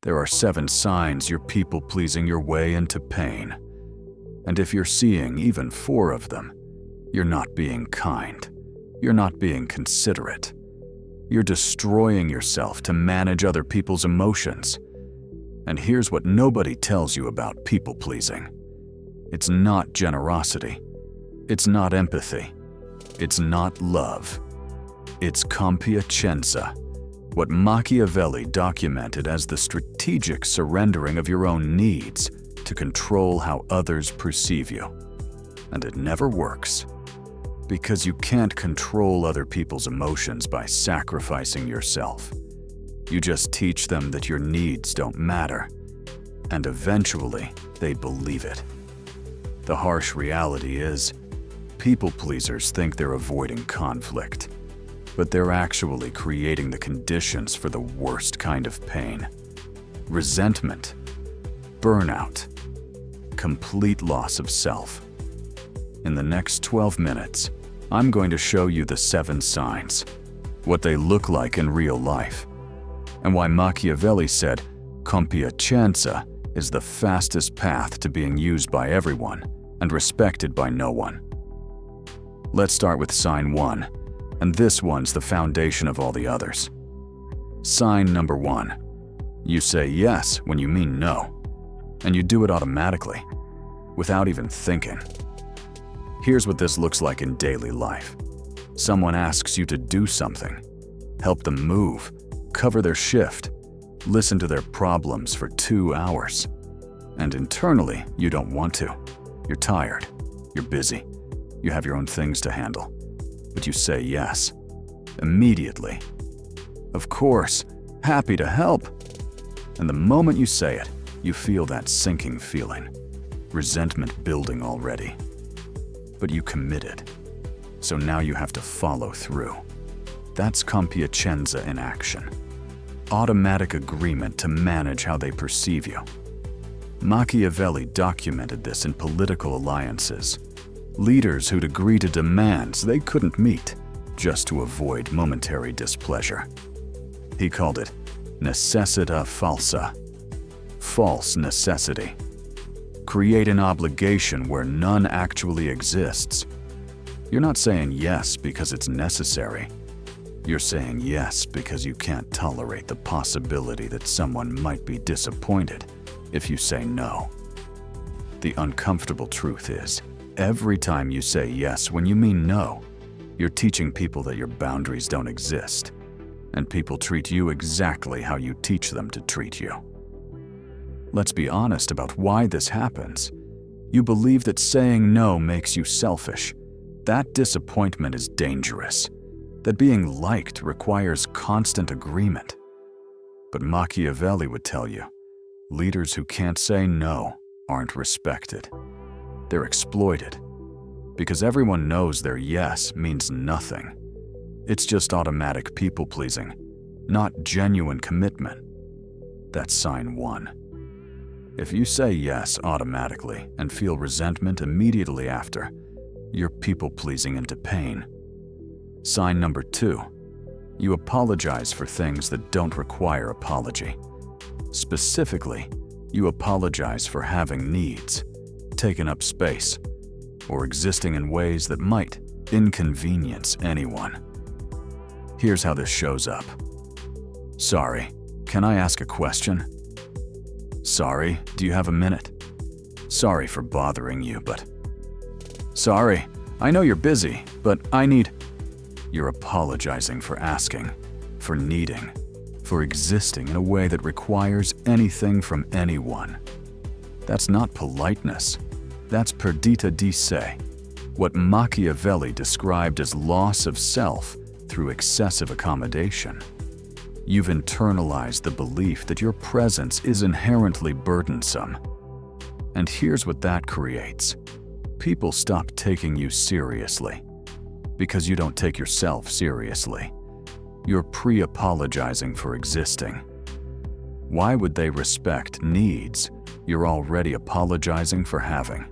There are 7 signs you're people-pleasing your way into pain. And if you're seeing even 4 of them, you're not being kind. You're not being considerate. You're destroying yourself to manage other people's emotions. And here's what nobody tells you about people-pleasing. It's not generosity. It's not empathy. It's not love. It's compiacenza, what Machiavelli documented as the strategic surrendering of your own needs to control how others perceive you. And it never works, because you can't control other people's emotions by sacrificing yourself. You just teach them that your needs don't matter, and eventually they believe it. The harsh reality is, people-pleasers think they're avoiding conflict, but they're actually creating the conditions for the worst kind of pain. Resentment, burnout, complete loss of self. In the next 12 minutes, I'm going to show you the 7 signs, what they look like in real life, and why Machiavelli said compiacenza is the fastest path to being used by everyone and respected by no one. Let's start with sign 1, and this one's the foundation of all the others. Sign number 1. You say yes when you mean no, and you do it automatically, without even thinking. Here's what this looks like in daily life. Someone asks you to do something, help them move, cover their shift, listen to their problems for 2 hours. And internally, you don't want to. You're tired, you're busy, you have your own things to handle. But you say yes, immediately. Of course, happy to help. And the moment you say it, you feel that sinking feeling, resentment building already. But you committed, so now you have to follow through. That's compiacenza in action. Automatic agreement to manage how they perceive you. Machiavelli documented this in political alliances. Leaders who'd agree to demands they couldn't meet just to avoid momentary displeasure. He called it necessita falsa, false necessity. Create an obligation where none actually exists. You're not saying yes because it's necessary. You're saying yes because you can't tolerate the possibility that someone might be disappointed if you say no. The uncomfortable truth is, every time you say yes when you mean no, you're teaching people that your boundaries don't exist, and people treat you exactly how you teach them to treat you. Let's be honest about why this happens. You believe that saying no makes you selfish. That disappointment is dangerous. That being liked requires constant agreement. But Machiavelli would tell you, leaders who can't say no aren't respected. They're exploited. Because everyone knows their yes means nothing. It's just automatic people-pleasing, not genuine commitment. That's sign 1. If you say yes automatically and feel resentment immediately after, you're people-pleasing into pain. Sign number 2. You apologize for things that don't require apology. Specifically, you apologize for having needs, taking up space, or existing in ways that might inconvenience anyone. Here's how this shows up. Sorry, can I ask a question? Sorry, do you have a minute? Sorry for bothering you, but... Sorry, I know you're busy, but I need... You're apologizing for asking, for needing, for existing in a way that requires anything from anyone. That's not politeness. That's perdita di se, what Machiavelli described as loss of self through excessive accommodation. You've internalized the belief that your presence is inherently burdensome. And here's what that creates. People stop taking you seriously because you don't take yourself seriously. You're pre-apologizing for existing. Why would they respect needs you're already apologizing for having?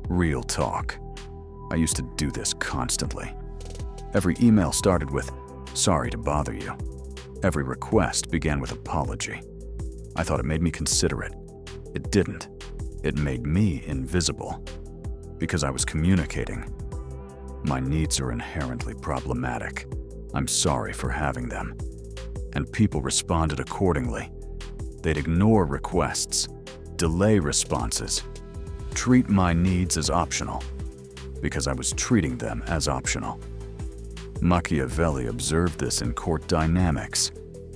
Real talk. I used to do this constantly. Every email started with, "Sorry to bother you." Every request began with apology. I thought it made me considerate. It didn't. It made me invisible. Because I was communicating. My needs are inherently problematic. I'm sorry for having them. And people responded accordingly. They'd ignore requests, delay responses, treat my needs as optional, because I was treating them as optional. Machiavelli observed this in court dynamics.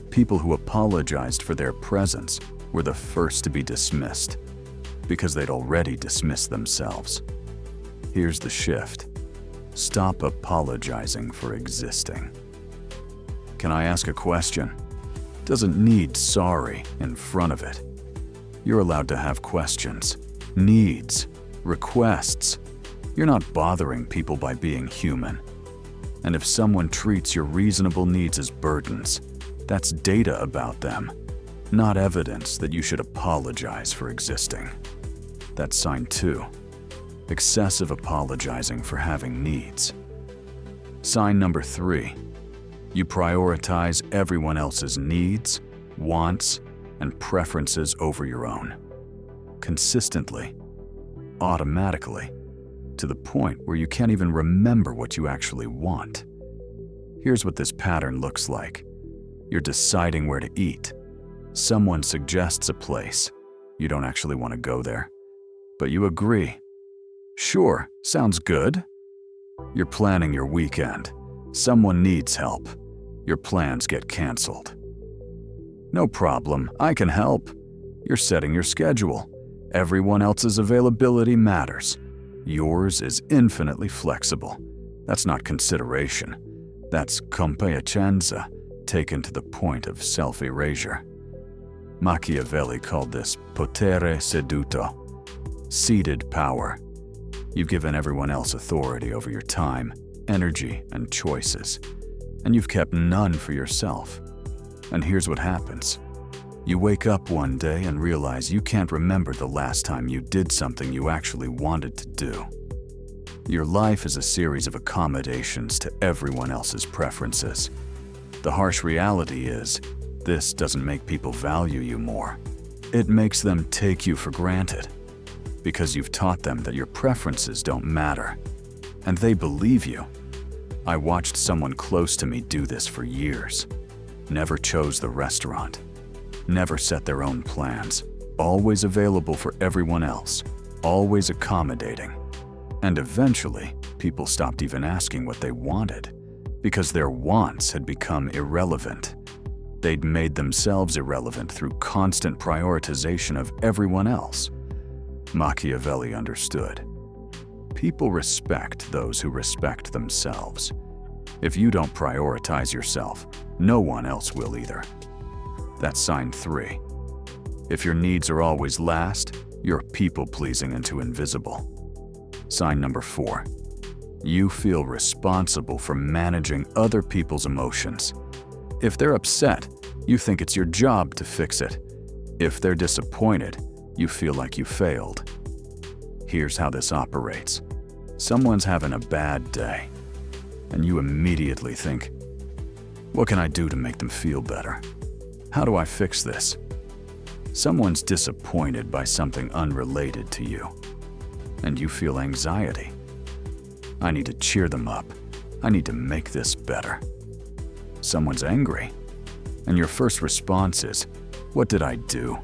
People who apologized for their presence were the first to be dismissed, because they'd already dismissed themselves. Here's the shift. Stop apologizing for existing. Can I ask a question? Doesn't need sorry in front of it. You're allowed to have questions, needs, requests. You're not bothering people by being human. And if someone treats your reasonable needs as burdens, that's data about them, not evidence that you should apologize for existing. That's sign 2. Excessive apologizing for having needs. Sign number 3. You prioritize everyone else's needs, wants, and preferences over your own. Consistently, automatically, to the point where you can't even remember what you actually want. Here's what this pattern looks like. You're deciding where to eat. Someone suggests a place. You don't actually want to go there, but you agree. Sure, sounds good. You're planning your weekend. Someone needs help. Your plans get canceled. No problem, I can help. You're setting your schedule. Everyone else's availability matters. Yours is infinitely flexible. That's not consideration. That's compiacenza, taken to the point of self-erasure. Machiavelli called this potere seduto, ceded power. You've given everyone else authority over your time, energy, and choices, and you've kept none for yourself. And here's what happens. You wake up one day and realize you can't remember the last time you did something you actually wanted to do. Your life is a series of accommodations to everyone else's preferences. The harsh reality is, this doesn't make people value you more. It makes them take you for granted, because you've taught them that your preferences don't matter. And they believe you. I watched someone close to me do this for years. Never chose the restaurant. Never set their own plans. Always available for everyone else. Always accommodating. And eventually, people stopped even asking what they wanted, because their wants had become irrelevant. They'd made themselves irrelevant through constant prioritization of everyone else. Machiavelli understood. People respect those who respect themselves. If you don't prioritize yourself, no one else will either. That's sign 3. If your needs are always last, you're people-pleasing into invisible. Sign number 4. You feel responsible for managing other people's emotions. If they're upset, you think it's your job to fix it. If they're disappointed, you feel like you failed. Here's how this operates. Someone's having a bad day, and you immediately think, what can I do to make them feel better? How do I fix this? Someone's disappointed by something unrelated to you, and you feel anxiety. I need to cheer them up. I need to make this better. Someone's angry, and your first response is, what did I do?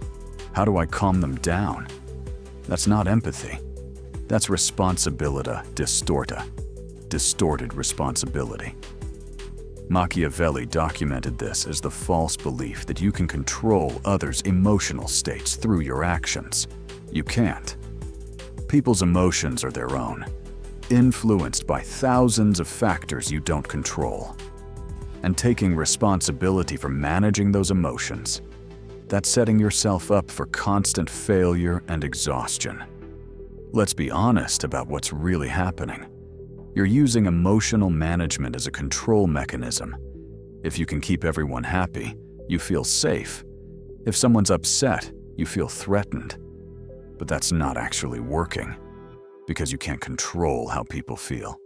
How do I calm them down? That's not empathy. That's responsibilita distorta, distorted responsibility. Machiavelli documented this as the false belief that you can control others' emotional states through your actions. You can't. People's emotions are their own, influenced by thousands of factors you don't control. And taking responsibility for managing those emotions, that's setting yourself up for constant failure and exhaustion. Let's be honest about what's really happening. You're using emotional management as a control mechanism. If you can keep everyone happy, you feel safe. If someone's upset, you feel threatened. But that's not actually working, because you can't control how people feel.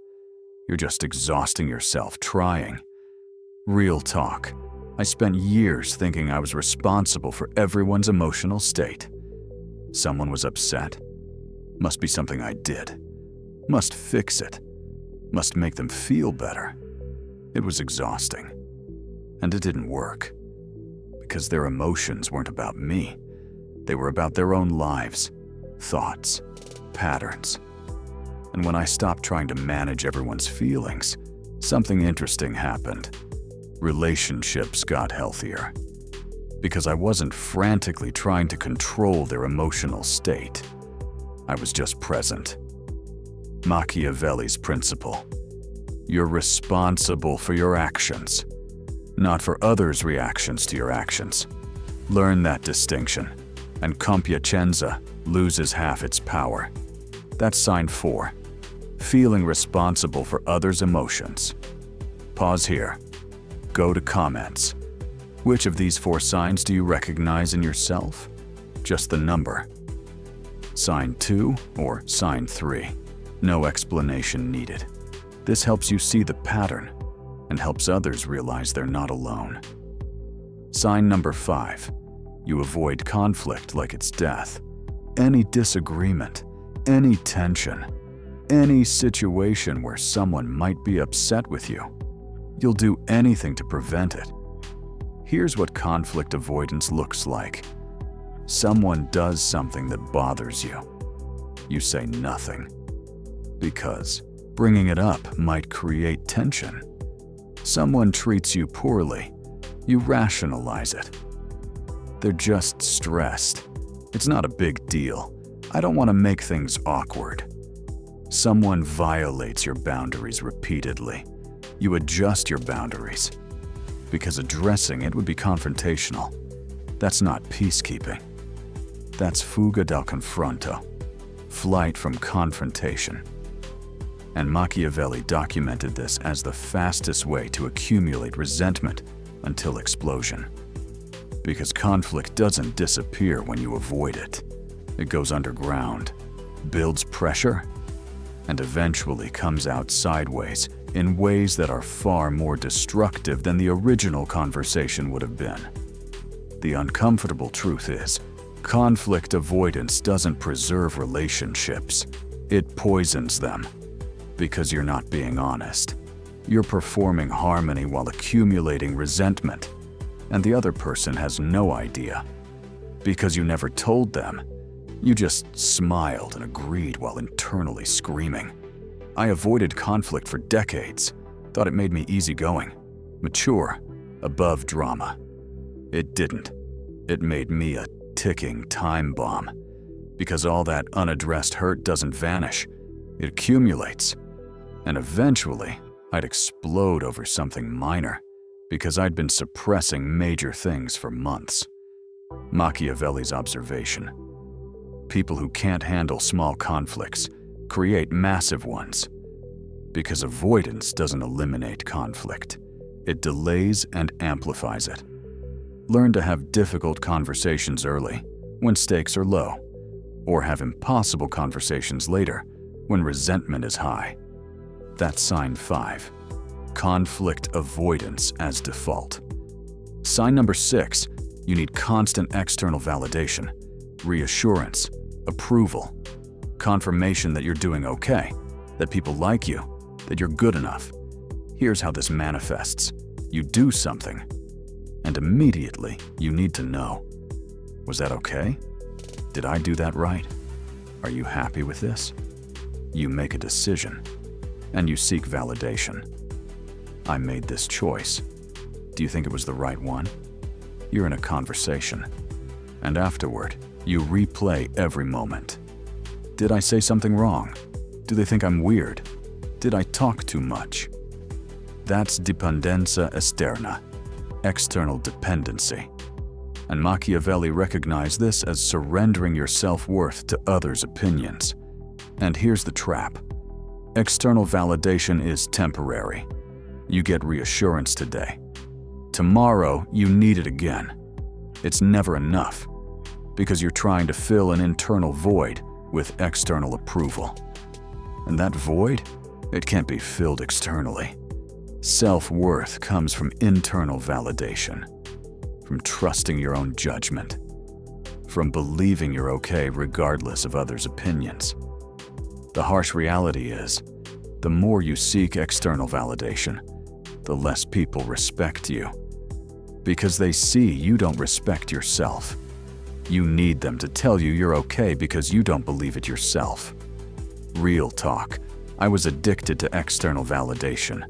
You're just exhausting yourself trying. Real talk. I spent years thinking I was responsible for everyone's emotional state. Someone was upset. Must be something I did. Must fix it. Must make them feel better. It was exhausting. And it didn't work. Because their emotions weren't about me. They were about their own lives, thoughts, patterns. And when I stopped trying to manage everyone's feelings, something interesting happened. Relationships got healthier. Because I wasn't frantically trying to control their emotional state. I was just present. Machiavelli's principle. You're responsible for your actions, not for others' reactions to your actions. Learn that distinction, and compiacenza loses half its power. That's sign 4. Feeling responsible for others' emotions. Pause here. Go to comments. Which of these 4 signs do you recognize in yourself? Just the number. Sign 2 or sign 3. No explanation needed. This helps you see the pattern and helps others realize they're not alone. Sign number 5. You avoid conflict like it's death. Any disagreement, any tension, any situation where someone might be upset with you, you'll do anything to prevent it. Here's what conflict avoidance looks like. Someone does something that bothers you. You say nothing. Because bringing it up might create tension. Someone treats you poorly. You rationalize it. They're just stressed. It's not a big deal. I don't want to make things awkward. Someone violates your boundaries repeatedly. You adjust your boundaries. Because addressing it would be confrontational. That's not peacekeeping. That's fuga dal confronto. Flight from confrontation. And Machiavelli documented this as the fastest way to accumulate resentment until explosion. Because conflict doesn't disappear when you avoid it. It goes underground, builds pressure, and eventually comes out sideways in ways that are far more destructive than the original conversation would have been. The uncomfortable truth is, conflict avoidance doesn't preserve relationships. It poisons them. Because you're not being honest. You're performing harmony while accumulating resentment, and the other person has no idea. Because you never told them. You just smiled and agreed while internally screaming. I avoided conflict for decades, thought it made me easygoing, mature, above drama. It didn't. It made me a ticking time bomb. Because all that unaddressed hurt doesn't vanish. It accumulates. And eventually, I'd explode over something minor, because I'd been suppressing major things for months. Machiavelli's observation. People who can't handle small conflicts create massive ones. Because avoidance doesn't eliminate conflict. It delays and amplifies it. Learn to have difficult conversations early, when stakes are low, or have impossible conversations later, when resentment is high. That's sign 5. Conflict avoidance as default. Sign number 6. You need constant external validation, reassurance, approval, confirmation that you're doing okay, that people like you, that you're good enough. Here's how this manifests. You do something, and immediately you need to know. Was that okay? Did I do that right? Are you happy with this? You make a decision. And you seek validation. I made this choice. Do you think it was the right one? You're in a conversation. And afterward, you replay every moment. Did I say something wrong? Do they think I'm weird? Did I talk too much? That's dipendenza esterna, external dependency. And Machiavelli recognized this as surrendering your self-worth to others' opinions. And here's the trap. External validation is temporary. You get reassurance today. Tomorrow, you need it again. It's never enough, because you're trying to fill an internal void with external approval. And that void, it can't be filled externally. Self-worth comes from internal validation, from trusting your own judgment, from believing you're okay regardless of others' opinions. The harsh reality is, the more you seek external validation, the less people respect you. Because they see you don't respect yourself. You need them to tell you you're okay because you don't believe it yourself. Real talk, I was addicted to external validation.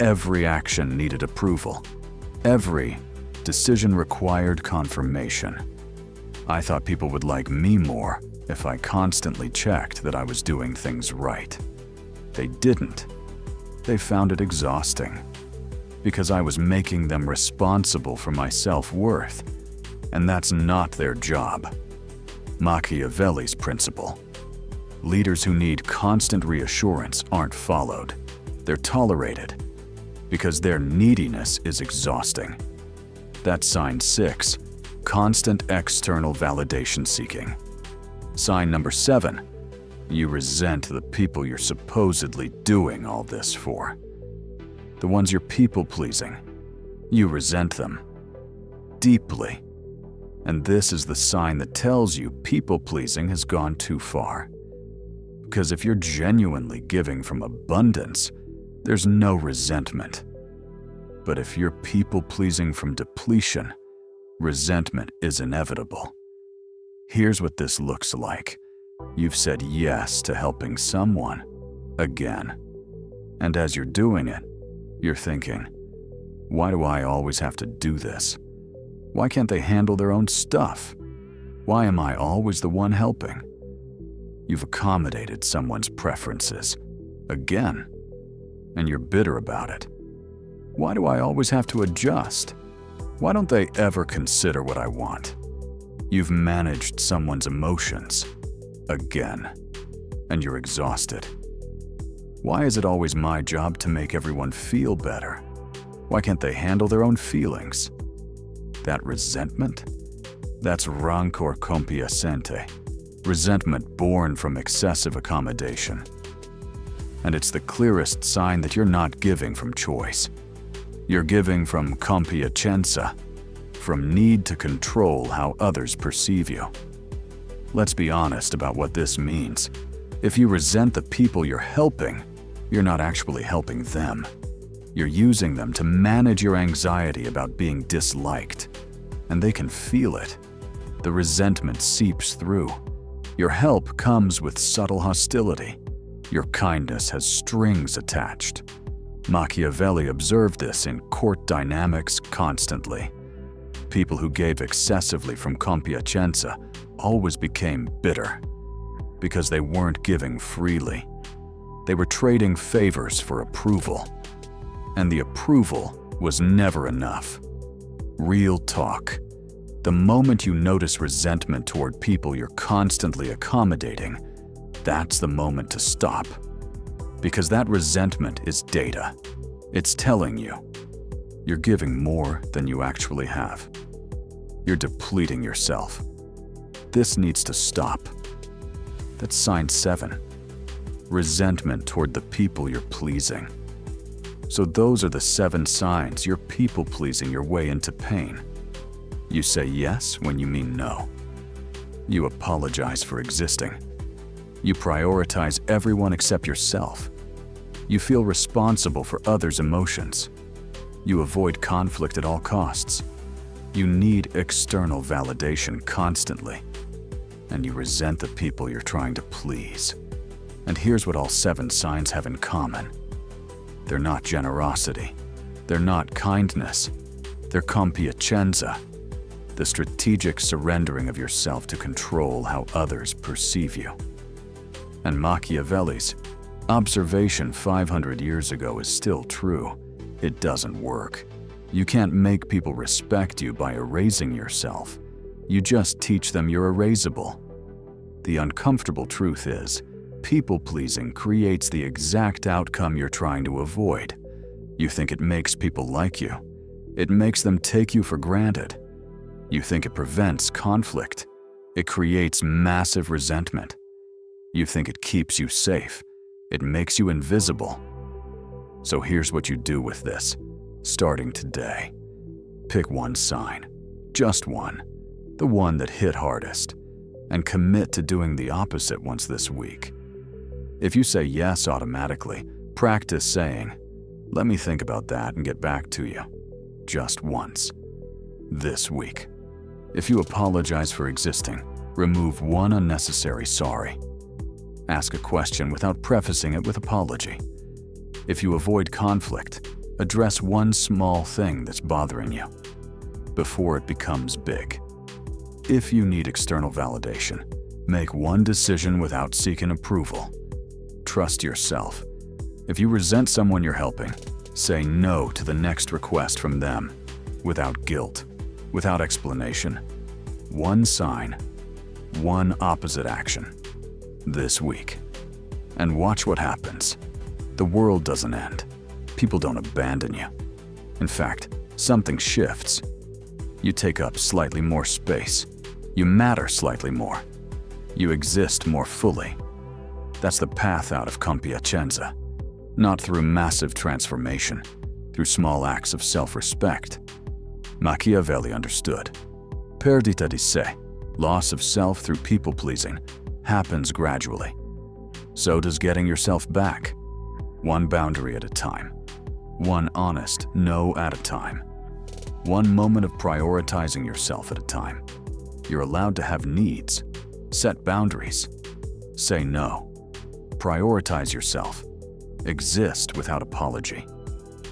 Every action needed approval. Every decision required confirmation. I thought people would like me more if I constantly checked that I was doing things right. They didn't. They found it exhausting because I was making them responsible for my self-worth, and that's not their job. Machiavelli's principle. Leaders who need constant reassurance aren't followed. They're tolerated because their neediness is exhausting. That's sign 6, constant external validation seeking. Sign number 7, you resent the people you're supposedly doing all this for. The ones you're people-pleasing. You resent them deeply. And this is the sign that tells you people-pleasing has gone too far. Because if you're genuinely giving from abundance, there's no resentment. But if you're people-pleasing from depletion, resentment is inevitable. Here's what this looks like. You've said yes to helping someone again. And as you're doing it, you're thinking, why do I always have to do this? Why can't they handle their own stuff? Why am I always the one helping? You've accommodated someone's preferences again, and you're bitter about it. Why do I always have to adjust? Why don't they ever consider what I want? You've managed someone's emotions again, and you're exhausted. Why is it always my job to make everyone feel better? Why can't they handle their own feelings? That resentment? That's rancor compiacente, resentment born from excessive accommodation. And it's the clearest sign that you're not giving from choice. You're giving from compiacenza, from need to control how others perceive you. Let's be honest about what this means. If you resent the people you're helping, you're not actually helping them. You're using them to manage your anxiety about being disliked, and they can feel it. The resentment seeps through. Your help comes with subtle hostility. Your kindness has strings attached. Machiavelli observed this in court dynamics constantly. People who gave excessively from compiacenza always became bitter because they weren't giving freely. They were trading favors for approval, and the approval was never enough. Real talk. The moment you notice resentment toward people you're constantly accommodating, that's the moment to stop. Because that resentment is data. It's telling you you're giving more than you actually have. You're depleting yourself. This needs to stop. That's sign 7. Resentment toward the people you're pleasing. So those are the 7 signs you're people-pleasing your way into pain. You say yes when you mean no. You apologize for existing. You prioritize everyone except yourself. You feel responsible for others' emotions. You avoid conflict at all costs. You need external validation constantly. And you resent the people you're trying to please. And here's what all 7 signs have in common. They're not generosity. They're not kindness. They're compiacenza, the strategic surrendering of yourself to control how others perceive you. And Machiavelli's observation 500 years ago is still true. It doesn't work. You can't make people respect you by erasing yourself. You just teach them you're erasable. The uncomfortable truth is, people-pleasing creates the exact outcome you're trying to avoid. You think it makes people like you. It makes them take you for granted. You think it prevents conflict. It creates massive resentment. You think it keeps you safe. It makes you invisible. So here's what you do with this, starting today. Pick one sign, just one, the one that hit hardest, and commit to doing the opposite once this week. If you say yes automatically, practice saying, "Let me think about that and get back to you," just once, this week. If you apologize for existing, remove one unnecessary sorry. Ask a question without prefacing it with apology. If you avoid conflict, address one small thing that's bothering you before it becomes big. If you need external validation, make one decision without seeking approval. Trust yourself. If you resent someone you're helping, say no to the next request from them without guilt, without explanation. One sign, one opposite action this week. And watch what happens. The world doesn't end. People don't abandon you. In fact, something shifts. You take up slightly more space. You matter slightly more. You exist more fully. That's the path out of compiacenza. Not through massive transformation, through small acts of self-respect. Machiavelli understood. Perdita di sé, loss of self through people-pleasing, happens gradually. So does getting yourself back. One boundary at a time. One honest no at a time. One moment of prioritizing yourself at a time. You're allowed to have needs. Set boundaries. Say no. Prioritize yourself. Exist without apology.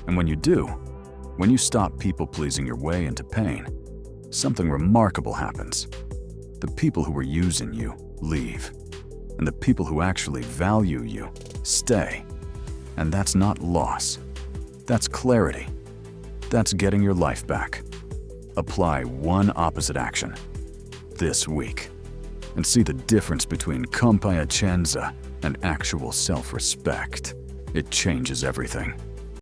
And when you do, when you stop people-pleasing your way into pain, something remarkable happens. The people who were using you leave. And the people who actually value you stay. And that's not loss. That's clarity. That's getting your life back. Apply one opposite action this week and see the difference between compiacenza and actual self-respect. It changes everything.